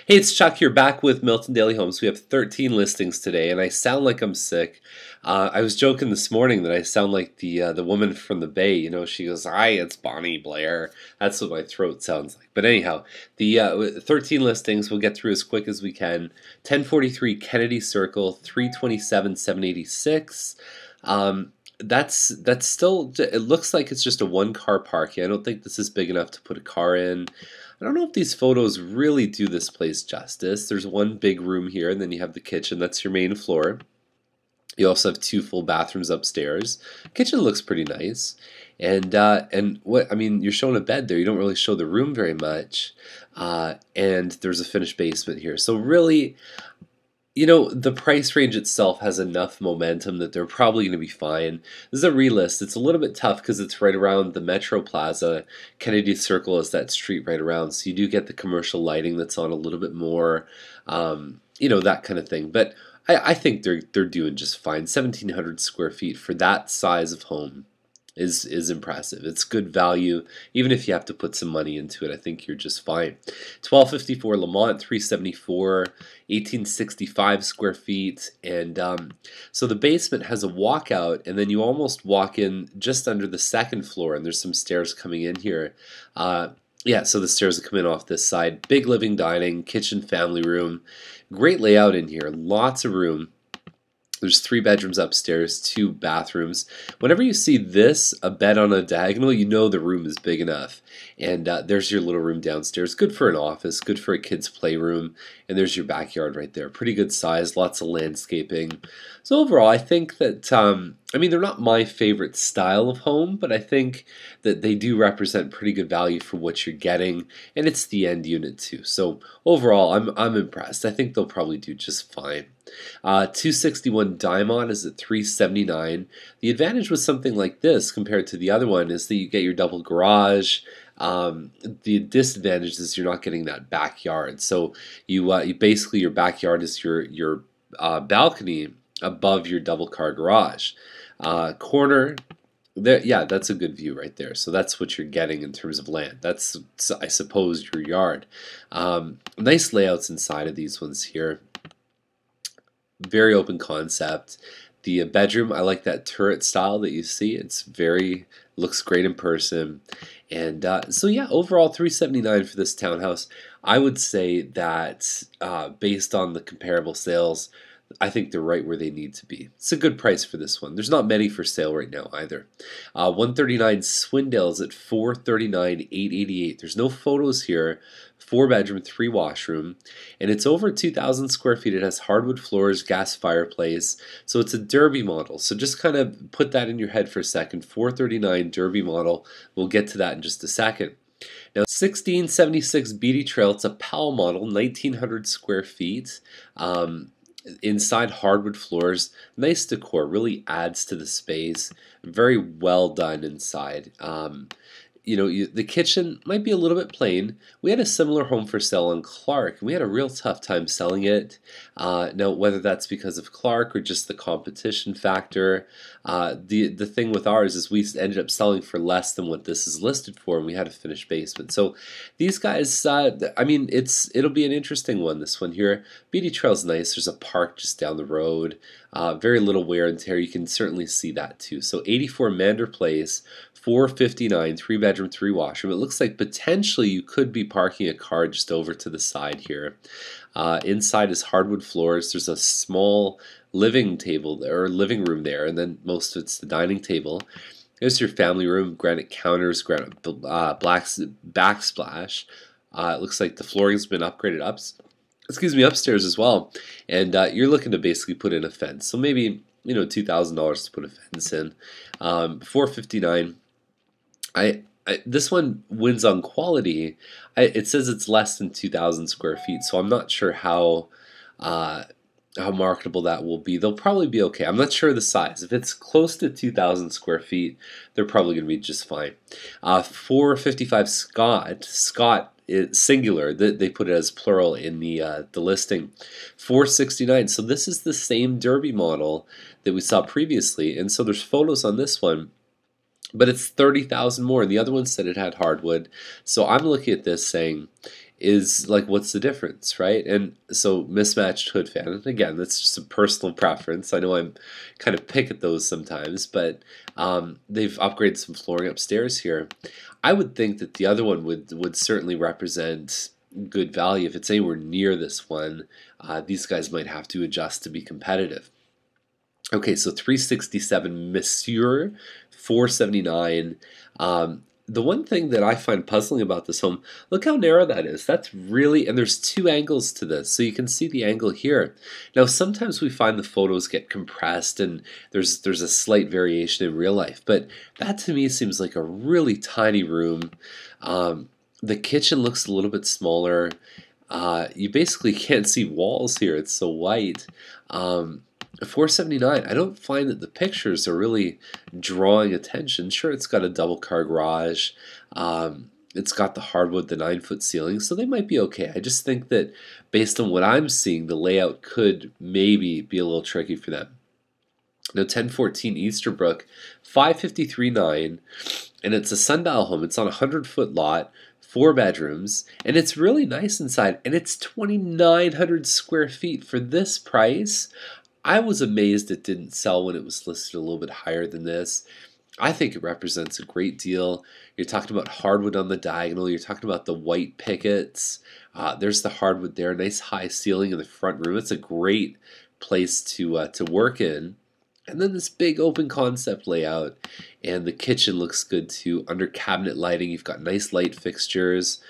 Hey, it's Chuck here back with Milton Daily Homes. We have 13 listings today, and I sound like I'm sick. I was joking this morning that I sound like the woman from the Bay. You know, she goes, "Hi, it's Bonnie Blair." That's what my throat sounds like. But anyhow, the 13 listings we'll get through as quick as we can. 1043 Kennedy Circle, 327 786. That's still. It looks like it's just a one-car parking. I don't think this is big enough to put a car in. I don't know if these photos really do this place justice. There's one big room here, and then you have the kitchen. That's your main floor. You also have two full bathrooms upstairs. Kitchen looks pretty nice, and what I mean, you're showing a bed there. You don't really show the room very much, and there's a finished basement here. So really, you know, the price range itself has enough momentum that they're probably going to be fine. This is a relist. It's a little bit tough because it's right around the Metro Plaza. Kennedy Circle is that street right around, so you do get the commercial lighting that's on a little bit more, you know, that kind of thing. But I think they're doing just fine. 1,700 square feet for that size of home is impressive. It's good value, even if you have to put some money into it. I think you're just fine. 1254 Lamont, 374, 1865 square feet, and so the basement has a walkout, and then you almost walk in just under the second floor, and there's some stairs coming in here. Yeah, so the stairs will come in off this side. Big living, dining, kitchen, family room. Great layout in here. Lots of room. There's 3 bedrooms upstairs, 2 bathrooms. Whenever you see this, a bed on a diagonal, you know the room is big enough. And there's your little room downstairs. Good for an office, good for a kid's playroom. And there's your backyard right there. Pretty good size, lots of landscaping. So overall, I think that, I mean, they're not my favorite style of home, but I think that they do represent pretty good value for what you're getting. And it's the end unit too. So overall, I'm impressed. I think they'll probably do just fine. 261 Diamond is at 379. The advantage with something like this compared to the other one is that you get your double garage. The disadvantage is you're not getting that backyard. So you basically, your backyard is your balcony above your double car garage. Corner. There, yeah, that's a good view right there. So that's what you're getting in terms of land. That's, I suppose, your yard. Nice layouts inside of these ones here. Very open concept. The bedroom, I like that turret style that you see. It's very, looks great in person. And so yeah, overall 379 for this townhouse. I would say that based on the comparable sales, I think they're right where they need to be. It's a good price for this one. There's not many for sale right now either. 139 Swindale's at 439 888. There's no photos here. 4 bedroom, 3 washroom, and it's over 2,000 square feet. It has hardwood floors, gas fireplace, so it's a derby model. So just kind of put that in your head for a second. 439 derby model. We'll get to that in just a second. Now, 1676 BTW Trail. It's a PAL model, 1,900 square feet. Inside hardwood floors, nice decor, really adds to the space. Very well done inside. You know, the kitchen might be a little bit plain. We had a similar home for sale on Clark, and we had a real tough time selling it. Now, whether that's because of Clark or just the competition factor, the thing with ours is we ended up selling for less than what this is listed for, and we had a finished basement. So these guys, I mean, it'll be an interesting one, this one here. BTW Trail's nice. There's a park just down the road. Very little wear and tear. You can certainly see that too. So 84 Mander Place, 459, 3 bedroom, 3 washroom. It looks like potentially you could be parking a car just over to the side here. Inside is hardwood floors. There's a small living table or living room there, and then most of it's the dining table. There's your family room, granite counters, granite black backsplash. It looks like the flooring's been upgraded upstairs as well. And you're looking to basically put in a fence. So maybe, you know, $2,000 to put a fence in. 459. This one wins on quality. It says it's less than 2,000 square feet, so I'm not sure how marketable that will be. They'll probably be okay. I'm not sure the size. If it's close to 2,000 square feet, they're probably going to be just fine. 455 Scott is singular. They put it as plural in the listing. 469. So this is the same derby model that we saw previously, and so there's photos on this one. But it's 30,000 more. And the other one said it had hardwood. So I'm looking at this saying is like, what's the difference, right? And so mismatched hood fan, and again, that's just a personal preference. I know I'm kind of pick at those sometimes, but they've upgraded some flooring upstairs here. I would think that the other one would certainly represent good value. If it's anywhere near this one, these guys might have to adjust to be competitive. Okay, so 367 Monsieur, 479. The one thing that I find puzzling about this home, look how narrow that is. That's really, and there's two angles to this, so you can see the angle here. Now, sometimes we find the photos get compressed and there's a slight variation in real life, but that to me seems like a really tiny room. The kitchen looks a little bit smaller. You basically can't see walls here. It's so white. 479. I don't find that the pictures are really drawing attention. Sure, it's got a double car garage. It's got the hardwood, the 9-foot ceiling, so they might be okay. I just think that based on what I'm seeing, the layout could maybe be a little tricky for them. Now, 1014 Easterbrook, 553.9, and it's a sundial home. It's on a 100-foot lot. 4 bedrooms, and it's really nice inside, and it's 2,900 square feet for this price. I was amazed it didn't sell when it was listed a little bit higher than this. I think it represents a great deal. You're talking about hardwood on the diagonal. You're talking about the white pickets. There's the hardwood there. Nice high ceiling in the front room. It's a great place to work in. And then this big open concept layout, and the kitchen looks good too. Under cabinet lighting, you've got nice light fixtures.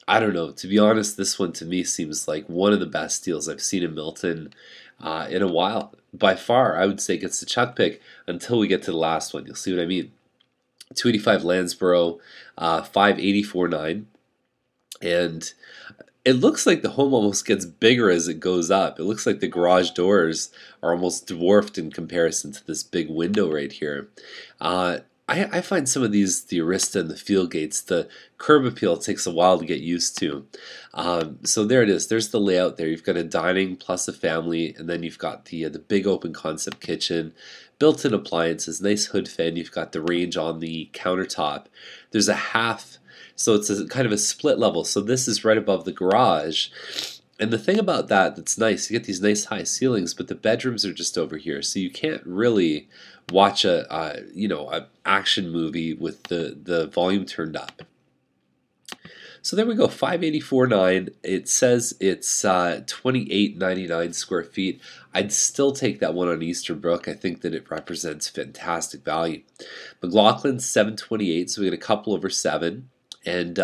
I don't know. To be honest, this one to me seems like one of the best deals I've seen in Milton in a while. By far, I would say gets the chuck pick until we get to the last one. You'll see what I mean. 285 Landsborough, 584.9, and it looks like the home almost gets bigger as it goes up. It looks like the garage doors are almost dwarfed in comparison to this big window right here. I find some of these, the Arista and the field gates, the curb appeal takes a while to get used to. So there it is. There's the layout there. You've got a dining plus a family, and then you've got the big open concept kitchen, built-in appliances, nice hood fan. You've got the range on the countertop. There's a half, so it's a kind of a split level. So this is right above the garage. And the thing about that that's nice, you get these nice high ceilings, but the bedrooms are just over here, so you can't really watch a action movie with the volume turned up. So there we go, 584.9. It says it's 28.99 square feet. I'd still take that one on Easterbrook. I think that it represents fantastic value. McLaughlin 728, so we get a couple over 7. And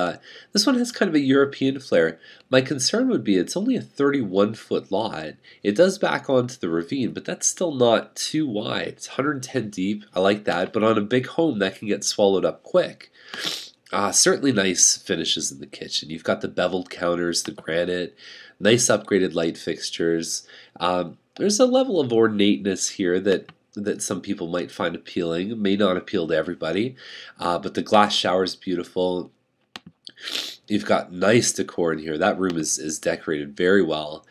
this one has kind of a European flair. My concern would be it's only a 31-foot lot. It does back onto the ravine, but that's still not too wide. It's 110 deep. I like that. But on a big home, that can get swallowed up quick. Certainly nice finishes in the kitchen. You've got the beveled counters, the granite, nice upgraded light fixtures. There's a level of ornateness here that some people might find appealing. It may not appeal to everybody, but the glass shower is beautiful. You've got nice decor in here. That room is decorated very well.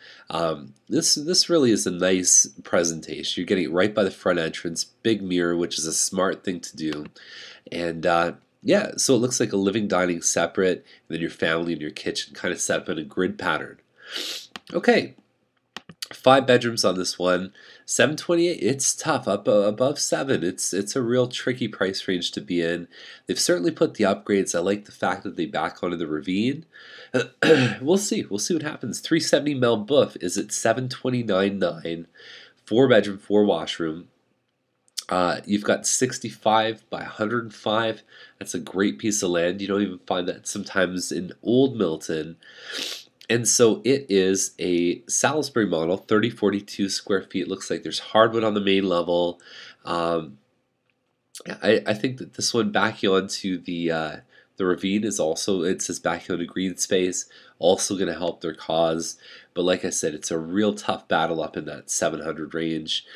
This really is a nice presentation. You're getting it right by the front entrance, big mirror, which is a smart thing to do. And yeah, so it looks like a living dining separate, and then your family and your kitchen kind of set up in a grid pattern. Okay, 5 bedrooms on this one. 728, it's tough. Up above 7, it's a real tricky price range to be in. They've certainly put the upgrades. I like the fact that they back onto the ravine. We'll see what happens. 370 Melbouf is at 729.9. 4 bedroom, 4 washroom. You've got 65 by 105. That's a great piece of land. You don't even find that sometimes in Old Milton. And so it is a Salisbury model, 3042 square feet. Looks like there's hardwood on the main level. I think that this one backing onto the ravine is also, it says backing onto green space, also going to help their cause. But like I said, it's a real tough battle up in that 700 range.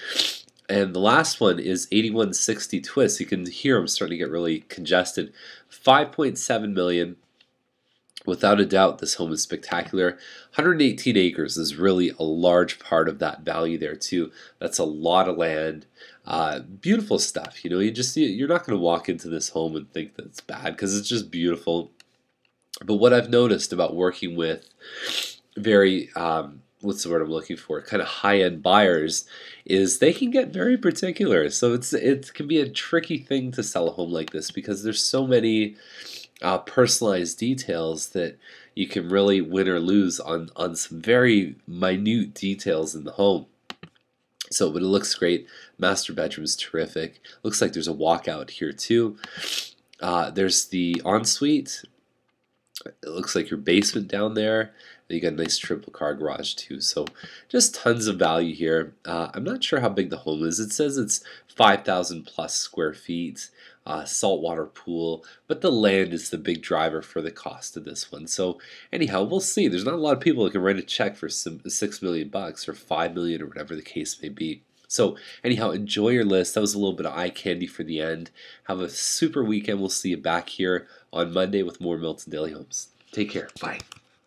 And the last one is 8160 Twist. You can hear them starting to get really congested. 5.7 million. Without a doubt, this home is spectacular. 118 acres is really a large part of that value there too. That's a lot of land. Beautiful stuff. You know, you're not going to walk into this home and think that it's bad because it's just beautiful. But what I've noticed about working with very what's the word I'm looking for? Kind of high-end buyers is they can get very particular. So it can be a tricky thing to sell a home like this because there's so many personalized details that you can really win or lose on some very minute details in the home. So, but it looks great. Master bedroom's terrific. Looks like there's a walkout here too. There's the ensuite. It looks like your basement down there. You got a nice triple car garage too. So just tons of value here. I'm not sure how big the home is. It says it's 5,000 plus square feet, saltwater pool, but the land is the big driver for the cost of this one. So anyhow, we'll see. There's not a lot of people that can write a check for $6 million or 5 million or whatever the case may be. So anyhow, enjoy your list. That was a little bit of eye candy for the end. Have a super weekend. We'll see you back here on Monday with more Milton Daily Homes. Take care. Bye.